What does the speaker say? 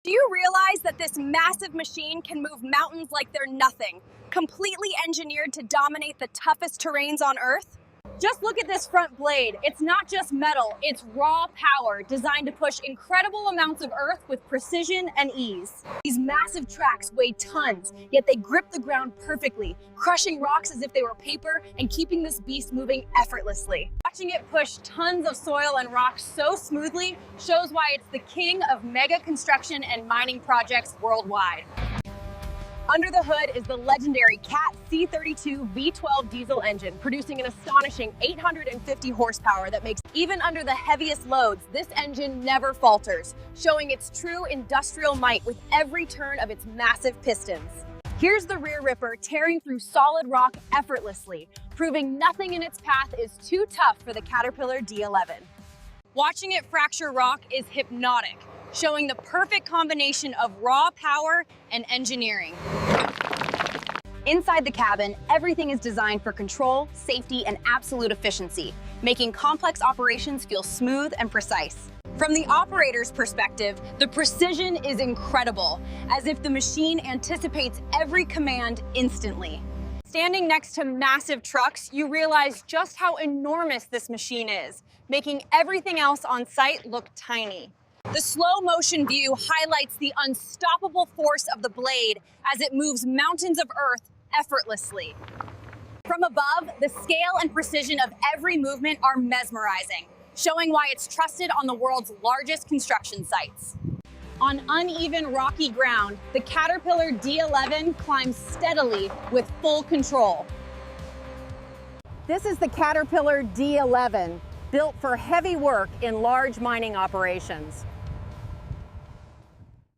Do you realize that this massive machine can move mountains like they're nothing, completely engineered to dominate the toughest terrains on Earth? Just look at this front blade. It's not just metal, it's raw power designed to push incredible amounts of earth with precision and ease. These massive tracks weigh tons, yet they grip the ground perfectly, crushing rocks as if they were paper and keeping this beast moving effortlessly. Watching it push tons of soil and rocks so smoothly shows why it's the king of mega construction and mining projects worldwide. Under the hood is the legendary Cat C32 V12 diesel engine, producing an astonishing 850 horsepower that makes even under the heaviest loads, this engine never falters, showing its true industrial might with every turn of its massive pistons. Here's the rear ripper tearing through solid rock effortlessly, proving nothing in its path is too tough for the Caterpillar D11. Watching it fracture rock is hypnotic, showing the perfect combination of raw power and engineering. Inside the cabin, everything is designed for control, safety, and absolute efficiency, making complex operations feel smooth and precise. From the operator's perspective, the precision is incredible, as if the machine anticipates every command instantly. Standing next to massive trucks, you realize just how enormous this machine is, making everything else on site look tiny. The slow motion view highlights the unstoppable force of the blade as it moves mountains of earth effortlessly. From above, the scale and precision of every movement are mesmerizing, showing why it's trusted on the world's largest construction sites. On uneven rocky ground, the Caterpillar D11 climbs steadily with full control. This is the Caterpillar D11, built for heavy work in large mining operations.